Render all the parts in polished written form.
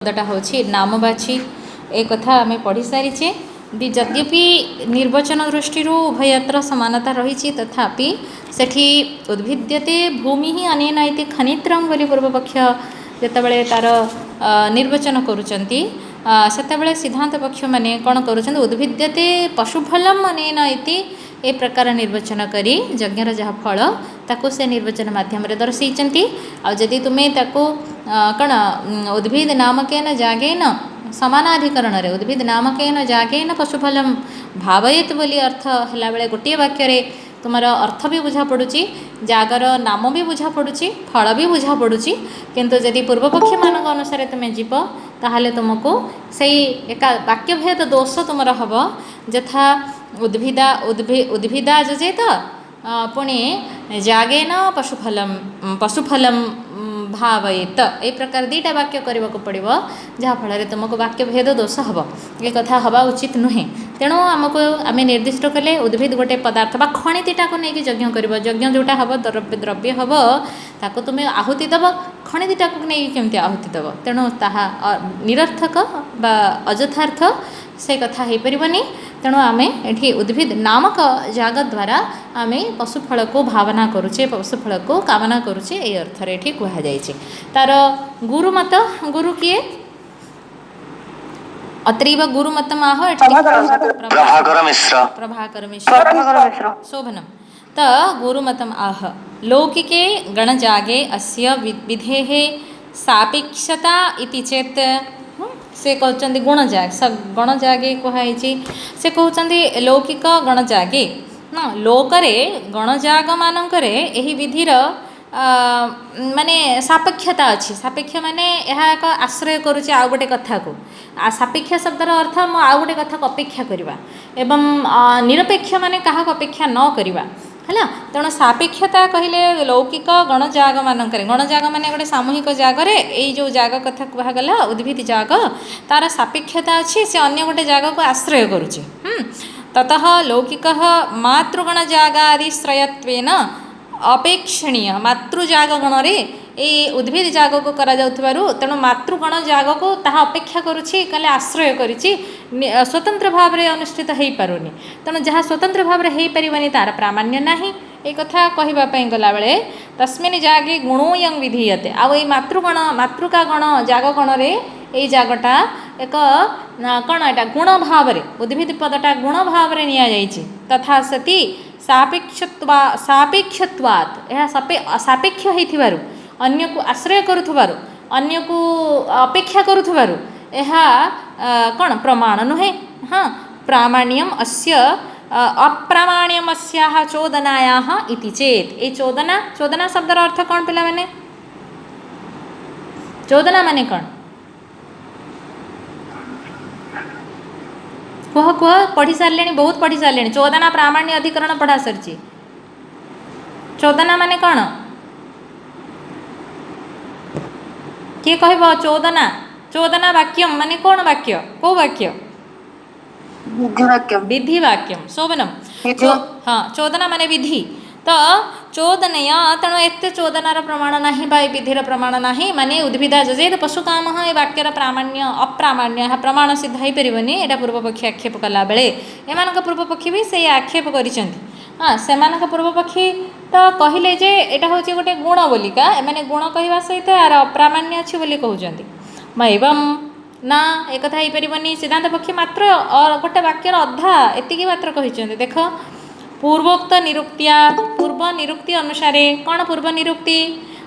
पदटा हूँ नामवाची एक कथा आम पढ़ी सारीचे यद्यपि निर्वचन दृष्टि उभयत्र समानता रही तथापि सेठी उद्भिद्यते भूमि ही अनेन इति खनित्रं बोली पूर्वपक्ष जितेबाला तार निर्वचन करुँचे सेतबेले सिद्धांत पक्ष मैंने कौन कर उद्भिद्यते पशुफलम अनेन इति ए प्रकार निर्वचन करी यज्ञर जहाँ फल ताको से निर्वचन माध्यम दर्शई आदि तुम्हें ताको कण उद्भिद नामकेन जागेन समानाधिकरण उद्भिद नामकेन जागेन पशुफलम भावयेत बोली अर्थ है बेले गोटे वाक्य तुमार अर्थ भी बुझा पड़ुची जागर नाम भी बुझा पड़ुची फल भी बुझा पड़ुची किंतु यदि पूर्वपक्षी मान अनुसार तुम्हें जीव ताहले तुमको सही एक वाक्यभेद दोष तुमर हम यथा उद्भिदा जजेत पुणी जागेन पशुफलम भावयेत ए प्रकार दुईटा वाक्य करने को पड़ो जहाँफल तुमको वाक्य भेद दोष हम ये कथा हवा उचित नुहे तेणु आमको आम निर्दिष्ट कले उद्भिद गोटे पदार्थ बा खणितिटा को लेकिन यज्ञ कर यज्ञ जोटा हम द्रव्य हम ताको तुम्हें आहुति दब खणितिटा को लेकिन केमती आहुति दब तेणु ताहा निरर्थक बा अयथार्थ से कथा हो पारनी तेणु आम ये उद्भिद नामक जाग द्वारा आम पशुफल को भावना करुचे पशुफल को कामना करुचे ये अर्थ ये कहुई तार गुरुमत गुरु किए अत्रैव गुरुमत आह प्रभाकर मिश्र शोभनम त गुरुमतम आह लौकिके गणजागे अस्य विधेः सापेक्षता इति चेत से कहते गणजागे कहुई से कहते लौकिक गणजागे ना लोकरे गणजाग मानकरे एही विधिर माने सापेक्षता अच्छी सापेक्ष माने यह एक आश्रय करुचे आउ गोटे कथा को सापेक्ष शब्दर अर्थ मु आउ गोटे कथा को अपेक्षा करवा एवं निरपेक्ष माने कहा अपेक्षा न करवा है तेणु सापेक्षता कहले लौकिक गणजाग मानक गणजाग माने गोटे सामूहिक जगह यही जो जग कथा कहगला उद्भिद जाग तार सापेक्षता अच्छी से अन्य गोटे जग को आश्रय करुचे ततः लौकिक मातृगणजागादिश्रयत्वेन अपेक्षणीय मातृजाग गणरे ये उद्भिद जाग को करा जाउथबारु तेणु मातृगण जाग को ताहा अपेक्षा करुछि कले आश्रय करिछि स्वतंत्र भाव में अनुष्ठित हो पारुनी तेणु जहाँ स्वतंत्र भाव में हो पारनी तार प्रामाण्य नाही एक कथा कहवाई गला बेले तस्मिन् जागे गुणोयं विधीयते आउ ये मातृका गण जाग गणरे ये जागटा एक कौन एटा गुण भाव उद्भिद पदटा गुण भाव तथा सती सापेक्षत्वात् यह सापेक्ष होइथिबारु अन्य को आश्रय करुथबारु अन्य को अपेक्षा करुथबारु यह कौन प्रमाण नुहे हाँ प्रामाण्यम अस्य अप्रामाण्यम अस्याः चोदनायाः इति चेत ये चोदना शब्दर अर्थ कौन पिला माने चोदना माने कौन कह पढ़ी सारे बहुत पढ़ी सारे चोदना प्रामाण्य अधिकरण पढ़ा सारी चोदना माने कौन किए कह चोदना वाक्यम माने कौन वाक्य कौ वाक्य विधि वाक्यम शोभनम हाँ चोदना माने विधि तो चोदनया तेणु एत चोदनार प्रमाण ना विधिर प्रमाण ना माने उद्भिदा जजेद पशुकाम ये वाक्यर प्रामाण्य अप्रामाण्य प्रमाण सिद्ध हो पारनी यहाँ पूर्वपक्षी आक्षेप कला बेले एम पूर्वपक्षी भी से आक्षेप कर हाँ से पूर्वपक्षी तो कहले जे यहाँ हूँ गोटे गुण बोलिका एम गुण कहवा सहित यार अप्रामाण्य अच्छी बोली कहते एवं ना एक कथा हो पारनी सिद्धांत पक्षी मात्र गोटे वाक्यर अधा एतिकी मात्र कहते देख पूर्वोक्त निरुक्तिया पूर्व निरुक्ति अनुसारे कौन पूर्व निरुक्ति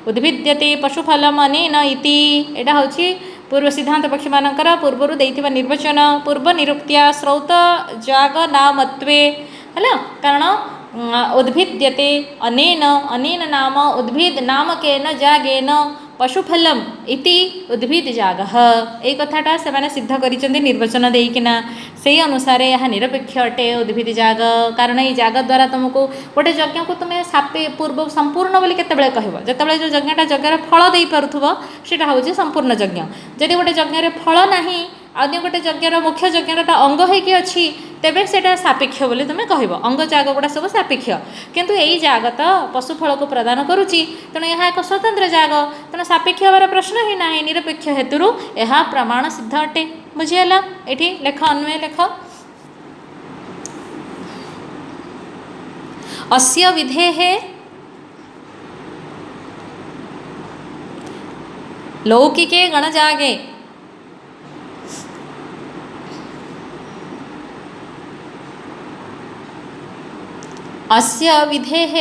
उद्भिद्यते पशुफलम अनेन इति एटा हूँ पूर्व सिद्धांत पक्षी मानकर पूर्वर देइथिबा निर्वचन पूर्व निरुक्तिया श्रौत जाग नामत्वे है कारण उद्भिद्यते अनेन अनेन नाम उद्भिद नामकेन जागेन पशुफलम इति उद्भिद जागः एक कथाटा से माने सिद्ध करिसेंती निर्वचन देइकिना से अनुसार यह निरपेक्ष अटे उद्भिद जाग कारण ये जाग द्वारा तुमको गोटे यज्ञ को तुम्हें सापे पूर्व संपूर्ण बोली केतेबेले कहबो जेतेबेले जो यज्ञटा यज्ञर फल देई पारुथबो सेटा होउची संपूर्ण यज्ञ जदि गोटे यज्ञ फल नाही अन्य गोटे यज्ञर मुख्य यज्ञर अंग होइकी अच्छी तेबे सेटा सापेक्ष बोली तुम कह अंग जाग गुड़ा सब सापेक्ष किंतु यही जाग तो पशुफल को प्रदान करुच्ची तेणु यह एक स्वतंत्र जाग तेणु सापेक्ष हमार प्रश्न ही ना निरपेक्ष हेतु यह प्रमाण सिद्ध अटे बुझीगला ये लेख अन्वय लेख अस्य विधेः लौकिके गणजागे अस्य विधेः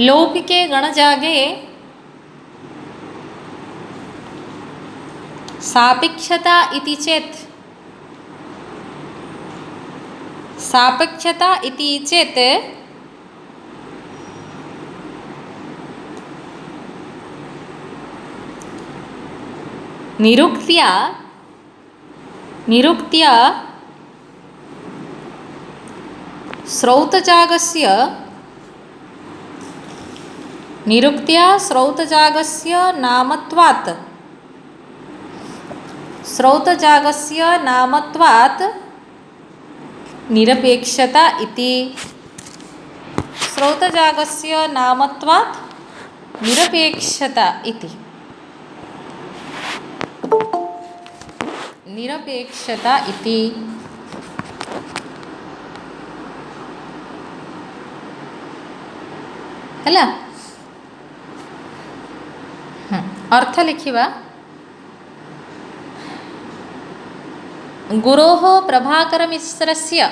लौकिके गणजागे सापेक्षता इति चेत् सापेक्षता इति चेत् निरुक्त्या श्रौतजागस्य नामत्वात् निरपेक्षता इति श्रौतजागस्य नामत्वात् निरपेक्षता इति निरपेक्षता इति हैला अर्थ लिखिबा गुरोः प्रभाकरमिश्रस्य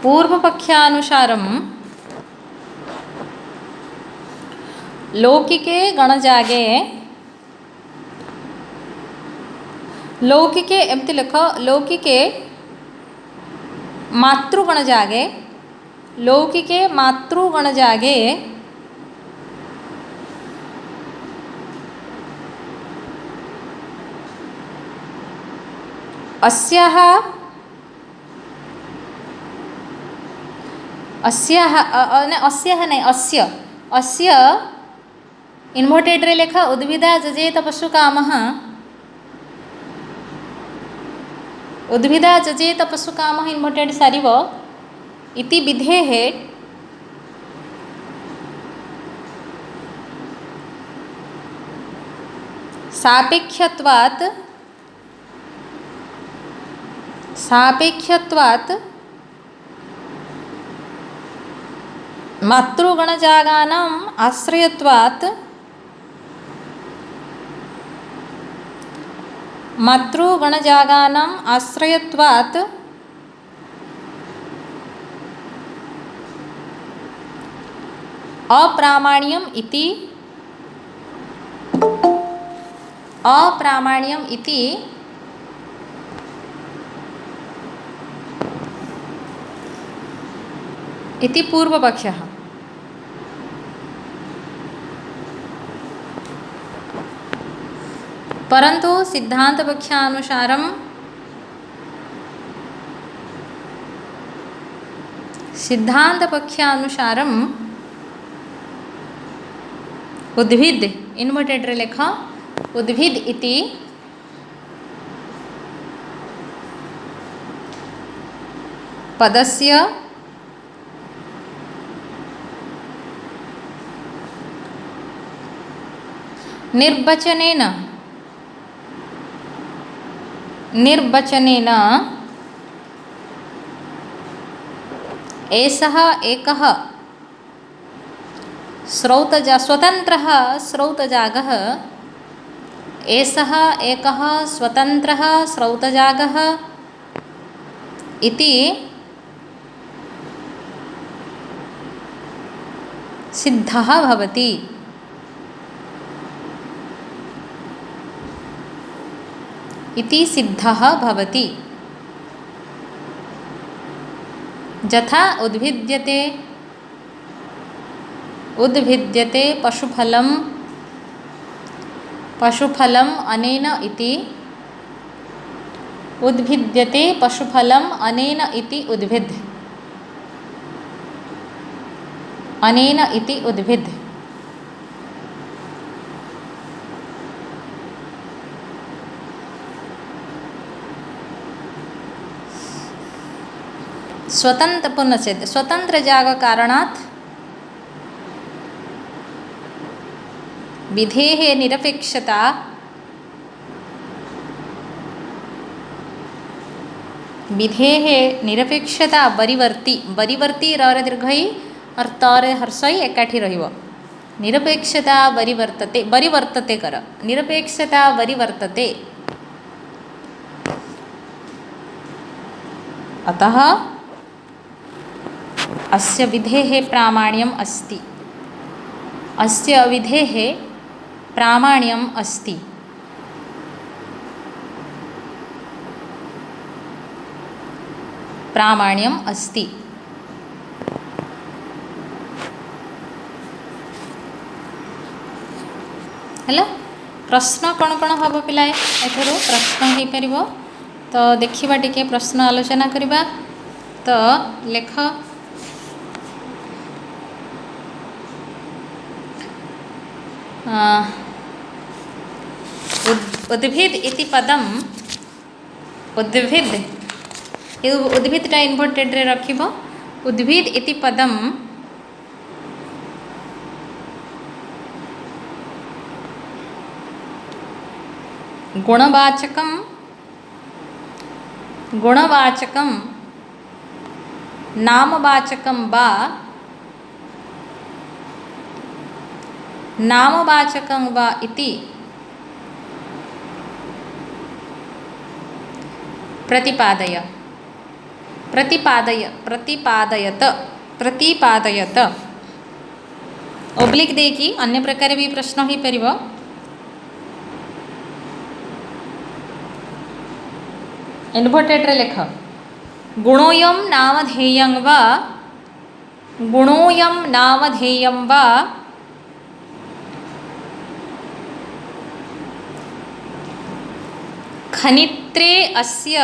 पूर्वपक्षानुसारं लौकिके गणजागे लौकिके एमती लिख लौकिके मातृगणजागे अस्याः इन्वर्टेड रे लेखा उद्भिदा जजेत पशुकामः इन्वर्टेड सारिव इति विधेः सापेक्षत्वात् मातृगणजागानाम् आश्रयत्वात् अप्रामाण्यम् इति इति पूर्वपक्षः परंतु सिद्धांतपक्षानुसारम् उद्भिद इन्वर्टेड रे लेख उद्भिद इति पदस्य निर्वचनेन एषः एकः स्वतन्त्रः श्रौतजागः एषः एकः स्वतन्त्रः श्रौतजागः इति सिद्धः भवति। इति सिद्धः भवति यथा उद्भिद्यते उद्भिद्यते पशुफलम पशुफलम अनेन इति उद्भिद्यते पशुफलम अनेन इति उद्भिद अनेन इति उद्भिद स्वतंत्र पुनश्चेद स्वतंत्र जाग कारणात् विधेः निरपेक्षता विधेः निरपेक्षता बरिवर्ती बरिवर्ती र दीर्घई और तर हर्षई एकाठी रहिब निरपेक्षता बरिवर्तते बरिवर्तते कर निरपेक्षता बरिवर्तते अतः अस्य विधेः प्रामाण्यम् अस्ति अस्य विधेः प्रामाण्यम् अस्ति प्रामाण्यम् अस्ति हेलो प्रश्न कौन कौन हम पिलाए एथर प्रश्न हो पार तो देखा टिके प्रश्न आलोचना करवा तो लेख उद्भिद इति पदम उद्भिद उद्भिदटा इन्वर्टेड रे रखिब उद्भिद इति पदम गुणवाचकं गुणवाचकं नामवाचकं वा नामवाचकं वा इति प्रतिपादय प्रतिपादय प्रतिपादयत प्रतिपादयत ओब्लिक देकी अन्य प्रकार भी प्रश्न हो पार इन्वर्टेड रे लेख गुणोयम नामधेयं वा गुणोयम नामधेयं वा खनित्रे अस्य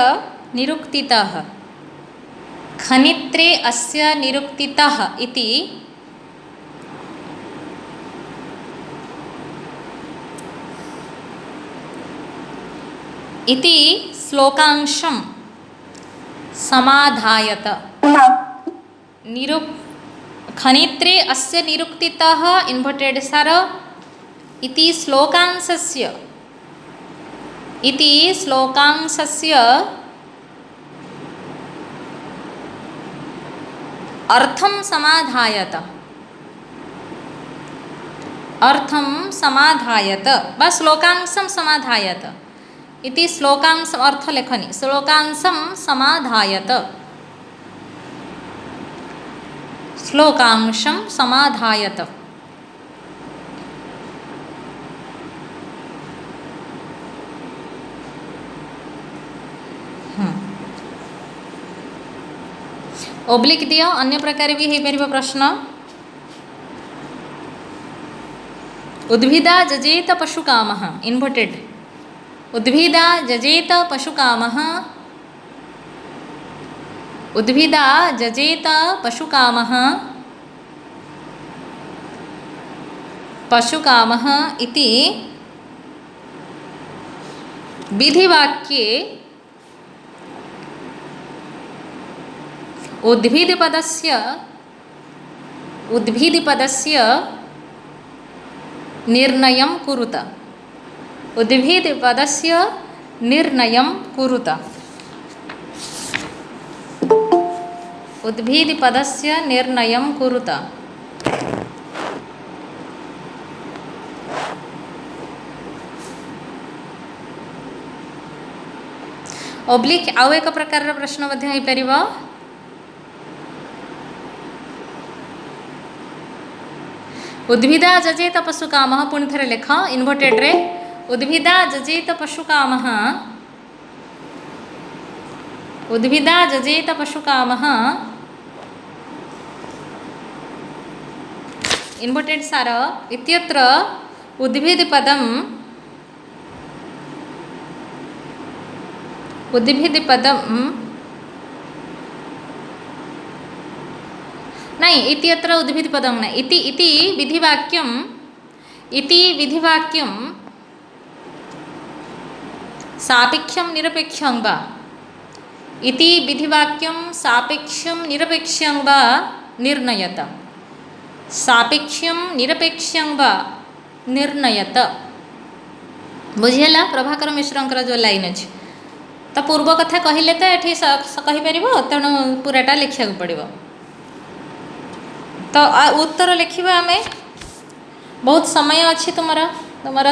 निरुक्तितः खनित्रे अस्य निरुक्तितः इति इति श्लोकांशं समाधायत खनित्रे अस्य निरुक्तितः इन्वर्टेड सार इति श्लोकांशस्य अर्थं समाधायत अर्थं समाधायत वा श्लोकांशं समाधायत इति श्लोकांश अर्थ लेखनी श्लोकांशं समाधायत श्लोकांशं समाधायत ओब्लिक दियो अन्य प्रकार भी हो पार प्रश्न उद्भिदा जजेत पशुकामः इन्वर्टेड उद्भिदा जजेत पशुकामः उद्भिदा जजेत पशुकामः पशुकामः इति विधिवाक्ये उद्भिदपदस्य निर्णयं कुरुत उद्भिदपदस्य निर्णयं कुरुत उद्भिदपदस्य निर्णयं कुरुत ओब्लिक आउ एक प्रकार प्रश्न मध्य हो पारिबो उद्भिदा जजेत पशुकामः पुणी थे लेख इन्वर्टेड रे उद्भिदा जजेत पशुकामः उद्भिदा जजेत पशुकामः इन्वर्टेड सार इत्यत्र उद्भिद पदम नहीं इत्यत्र उद्भिद पदम न इति विधिवाक्यम सापेक्षम निरपेक्षं वा इति विधिवाक्यम सापेक्षम निरपेक्षं वा निर्णयत सापेक्षम निरपेक्षं वा निर्णयत बुझेला प्रभाकर मिश्र जो लाइन अच्छे तो पूर्व कथा कहले तो ये कहीपर तेणु पूराटा लिखा पड़ो तो उत्तर लिखा आम बहुत समय अच्छी तुम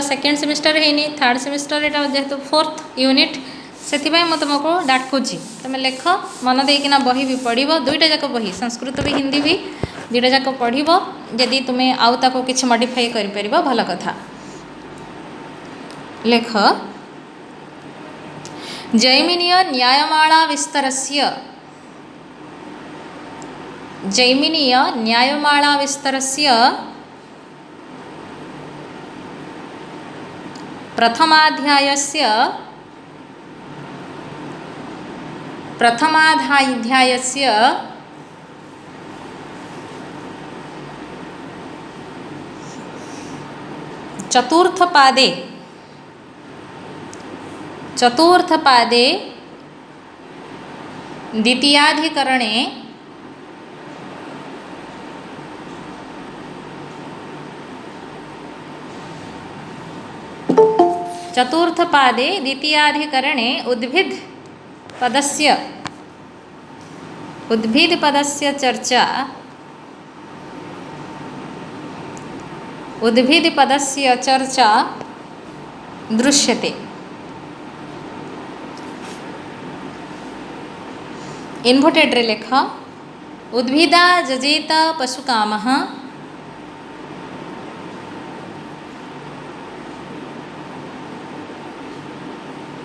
सेकेंड सेमिस्टर है थर्ड सेमिस्टर यहाँ जेहेतु फोर्थ यूनिट से मुझे तुमको डाकुची तुम लेख मन देना बही भी पढ़ दुईटा जाक बही संस्कृत भी हिंदी भी दुईटा जाक पढ़ जदि तुम्हें आउ ताको किसी मॉडिफाई कर भल कथा लेख जैमिनीय न्यायमाला विस्तरस्य प्रथमाध्यायस्य चतुर्थपादे द्वितीयाधिकरणे उद्भिद पदस्य चर्चा दृश्यते इन्वर्टेड रे लेख उद्भिदा जजेत पशुकामः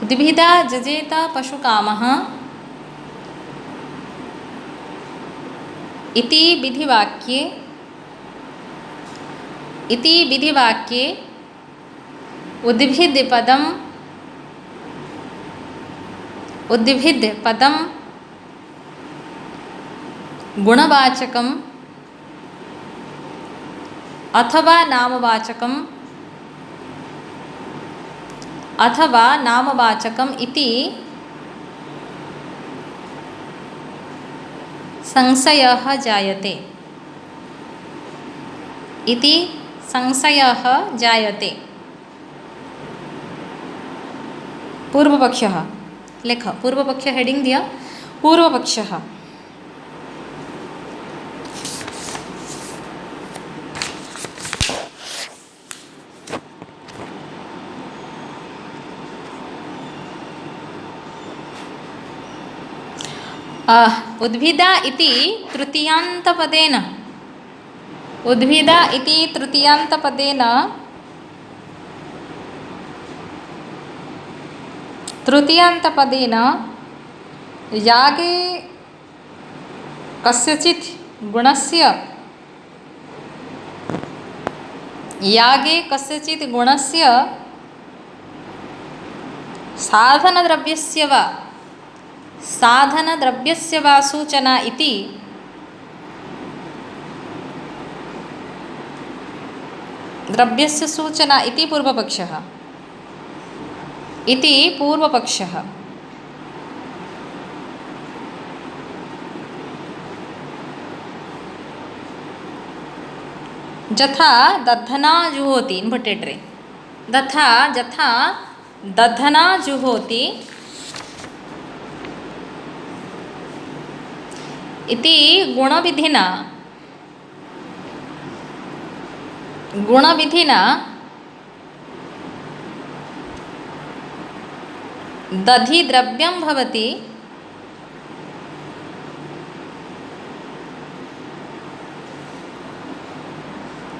उद्भिदा जजेत पशुकामः इति विधिवाक्ये उद्भिद पदम गुणवाचकम अथवा नामवाचकम इति संशयः जायते पूर्वपक्षः लेख पूर्वपक्ष हेडिंग दिया पूर्वपक्षः उद्भिदा इति तृतीयान्तपदेन यागे कस्यचित् गुणस्य साधनद्रव्यस्य वा सूचना इति द्रव्यस्य सूचना इति पूर्वपक्षः जथा दधना जुहोति इन्वर्टेड रे जथा दधना जुहोति इति गुणविधिना दधि द्रव्यं भवति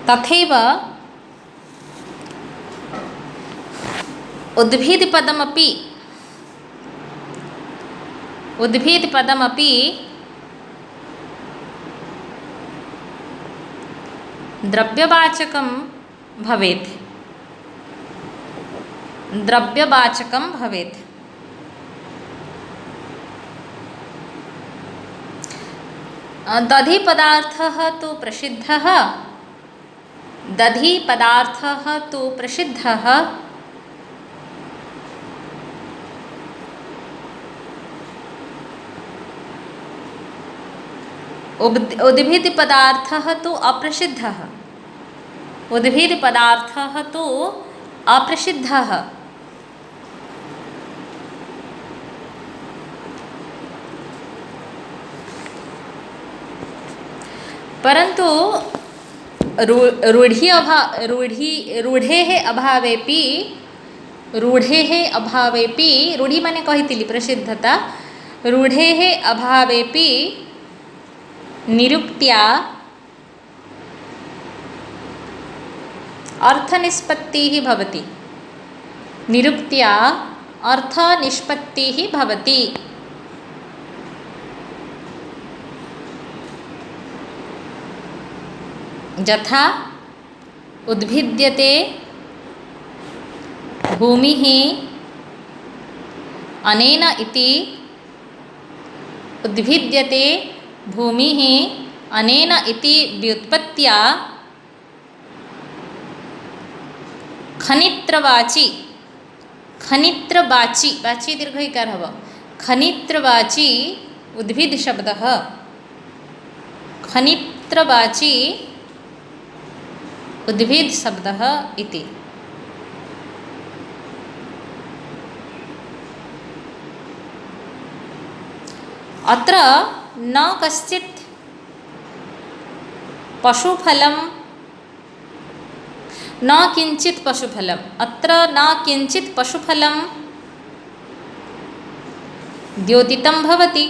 तथैव उद्भिदपदमपि द्रव्यवाचकं भवेत्, द्रव्यवाचकं भवेत्। दधि पदार्थः तु प्रसिद्धः, दधि पदार्थः तु प्रसिद्धः, उद्भिद पदार्थः तु अप्रसिद्धः, उद्भिद पदार्थः तु अप्रसिद्धः। परन्तु रूढेः अभावेपि, रूढेः अभावेपि, रूढि माने कहिथिली प्रसिद्धता, रूढेः अभावेपि निरुक्त्या अर्थनिष्पत्तिः भवति, निरुक्त्या अर्थनिष्पत्तिः भवति। यथा उद्भिद्यते भूमिः अनेन इति, उद्भिद्यते भूमिः अनेन इति व्युत्पत्त्या खनित्रवाची, खनित्रवाची, वाची दीर्घ इकार हव, खनित्रवाची उद्भिद शब्दः, खनित्रवाची उद्भिद शब्दः इति। अत्र न कश्चित् पशुफलं, न किंचित् पशुफलम्, अत्र न किंचित् पशुफलं द्योतितं भवति,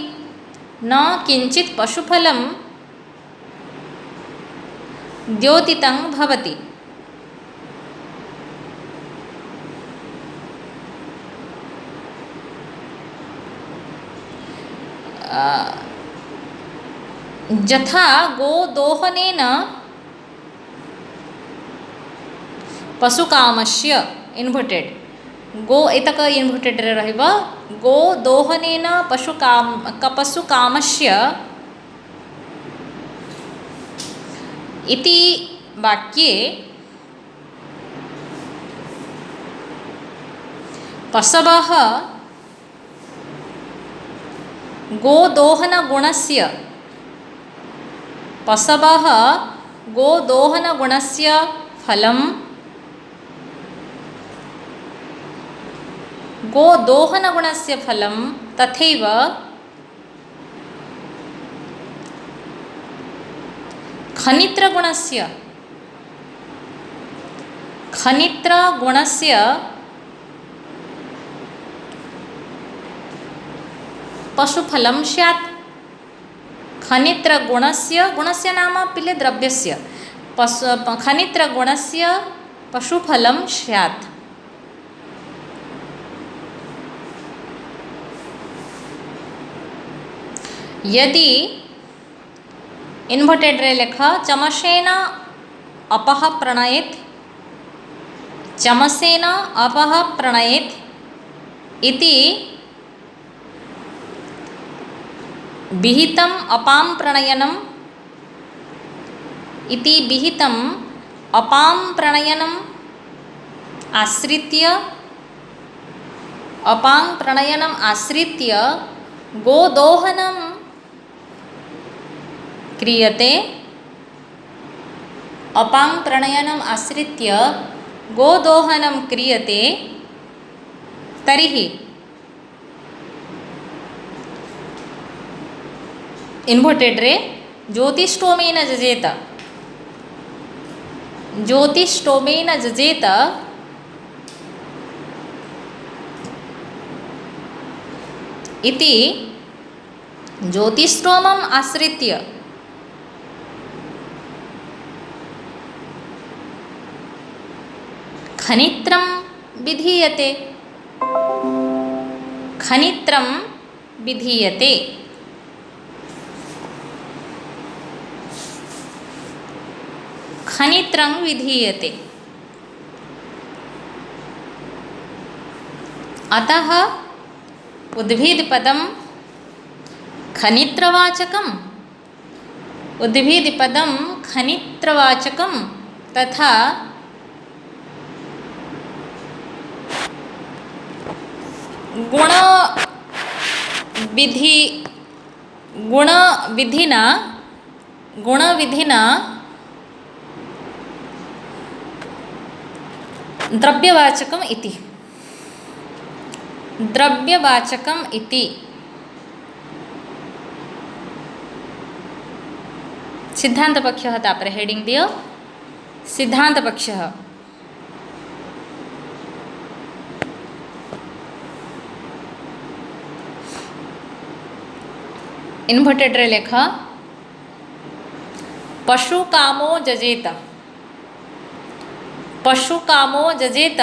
न किंचित् पशुफलं द्योतितं भवति। यथा गोदोहनेन पशुकामस्य, इन्वर्टेड गो एतक इन्वर्टेड रहब, गोदोहनेन पशुकामस्य इति वाक्ये पशवः गोदोहनगुणस्य, पशवः गोदोहनगुणस्य फलं, गोदोहनगुणस्य फलं तथैव खनित्रगुणस्य, खनित्रगुणस्य पशुफलं स्यात्। खनित्रगुणस्य, गुणस्य नाम पिले द्रव्यस्य, खनित्रगुणस्य पशुफलं स्यात्। यदि इन्वर्टेड रे लेख चमसेन अपः प्रणयेत्, चमसेन अपः प्रणयेत् इति विहितम् अपां प्रणयनम्, इति विहितम् अपां प्रणयनम् आश्रित्य, अपां प्रणयनम् आश्रित्य गोदोहनं क्रियते, अपां प्रणयनम् आश्रित्य गोदोहनं क्रियते, तर्हि इन्वर्टेड रे ज्योतिष्टोमेन जजेत, ज्योतिष्टोमेन जजेत इति ज्योतिष्टोमम् आश्रित्य खनित्रं विधीयते, खनित्रं विधीयते। खनित्रं विधीयते। अतः उद्भिदपदं खनित्रवाचकम्, उद्भिदपदं खनित्रवाचकं तथा गुणविधिना द्रव्यवाचकम् इति सिद्धान्तपक्षः तापरे हेडिंग दियो सिद्धान्तपक्षः। इन्वर्टेड रे लेख पशु कामो जजेत, पशु कामो जजेत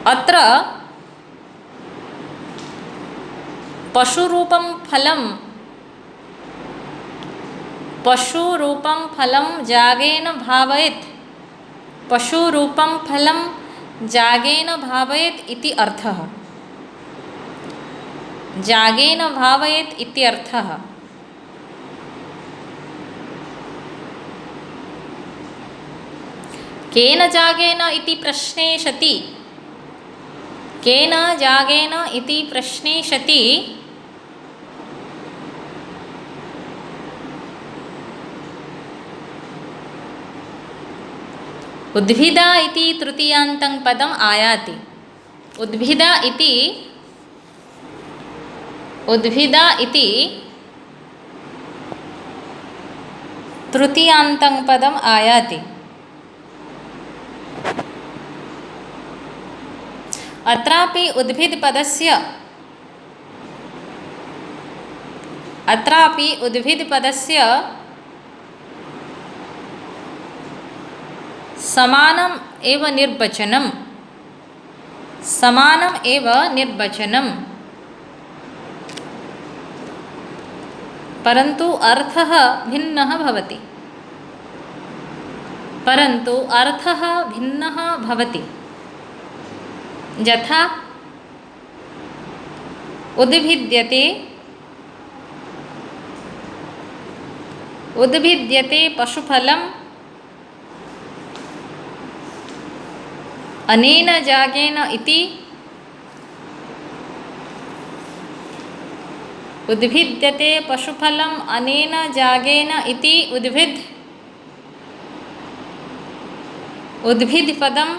अत्र पशुरूपं फलं जागेन भावयेत्, पशुरूपं फलं जागेन भावयेत् इति अर्थः, जागेन भावयेत् इति अर्थः। केन जागेन इति प्रश्ने सति, केन जागेन इति प्रश्ने सति उद्भिदा इति तृतीयान्तं पदम् आयाति। उद्भिदा इति तृतीयान्तं पदम् आयाति। अत्रापि उद्भिदपदस्य समानम् एव निर्वचनं, परन्तु अर्थः भिन्नः भवति। यथा उद्भिद्यते पशुफलम् अनेन जागेन इति, उद्भिद्यते पशुफलम् अनेन जागेन इति उद्भिदपदं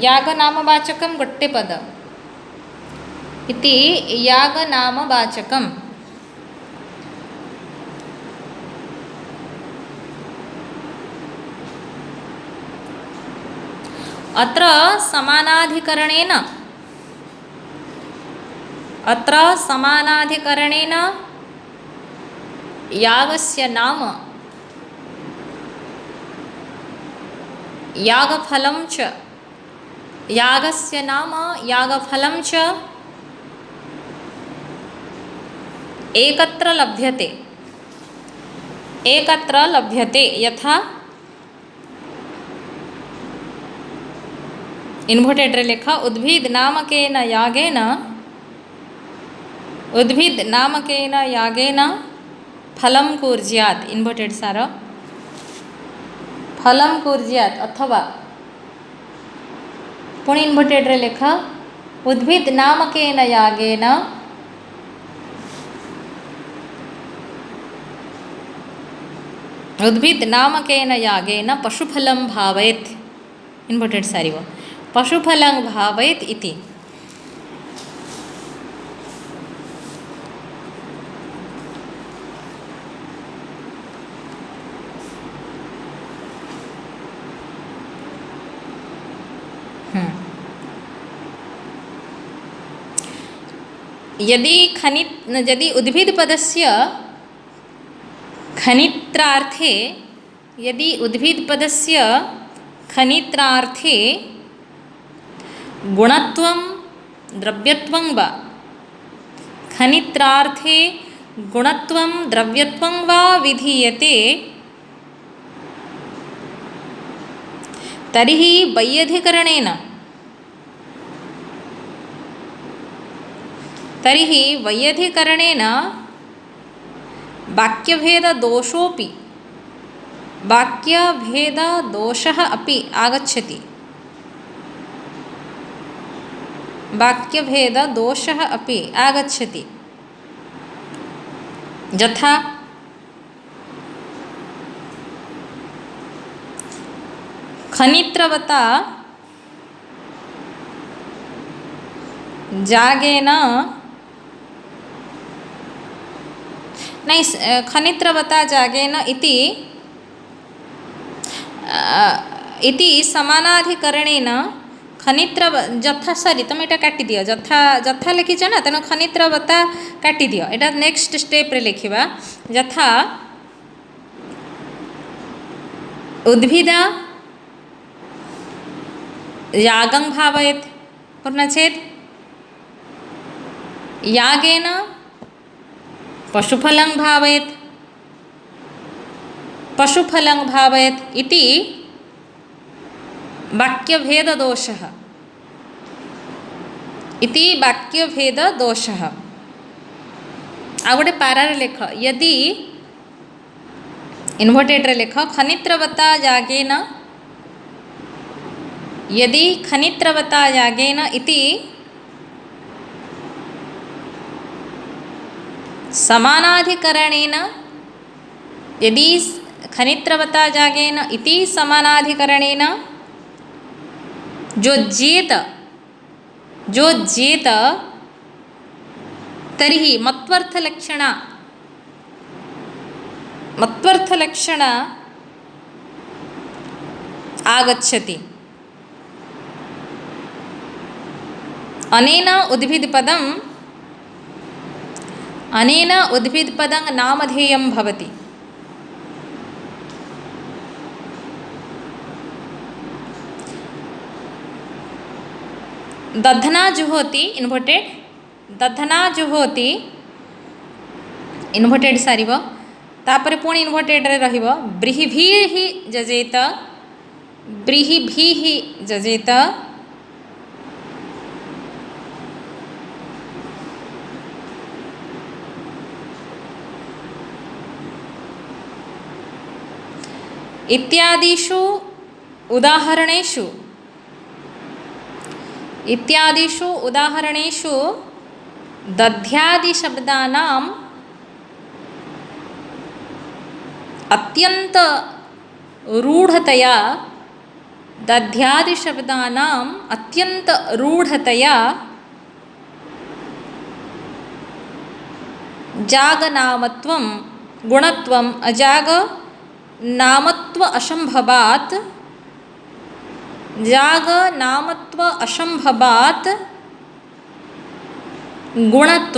यागनामवाचकं गट्टिपद इति यागनामवाचकम्। अत्र समानाधिकरणेन यागस्य नाम यागफलं च, यागस्य नाम यागफलं च एकत्र लभ्यते। यथा इन्वर्टेड रे लेख उद्भिद नामकेन यागेन फलं कूर्यात्, इन्वर्टेड सार फलं कूर्यात्, अथवा पुणी इन्वर्टेड रे लेख उद्भिद नामकेन यागेन पशुफलं भावयेत्, इन्वर्टेड सारिव पशुफलं भावयेत् इति। यदि उद्भिदपदस्य खनित्रार्थे गुणत्वं द्रव्यत्वं वा खनित्रार्थे गुणत्वं द्रव्यत्वं वा विधीयते तर्हि वैयधिकरणेन वाक्यभेददोषः अपि आगच्छति। यथा खनित्रवता जागेन नहीं खनित्रवता जागेन इति समानाधिकरणेन जथा सरी तुम यहाँ काटी दियो जथा लिखीच ना तेना खनित्रवता काटी दियो एटा नेक्स्ट स्टेप रे लिखिबा यथा उद्भिदा यागं भावयेत् पूर्णच्छेद यागेन पशुफलं भावयेत् इति वाक्यभेददोषः आ गोटे पारार लेख यदि इन्वर्टेड रे लेख खनित्रवता यागेन इति समानाधिकरणेन यदि खनित्रवता जागेन इति समानाधिकरणेन जो जेत तर्हि मत्वर्थलक्षण आगच्छति। अनेन उद्भिदपदं नामधेयं भवति। दधना जुहोति इन्वर्टेड सारिब तापर पुणी इन्वर्टेड रे रहिब ब्रीहिभिः जजेत इत्यादिषु उदाहरणेषु दध्यादिशब्दानाम् अत्यंत रूढतया जागनामत्वं गुणत्वम् अजागनामत्व असंभवात् गुणत्वम्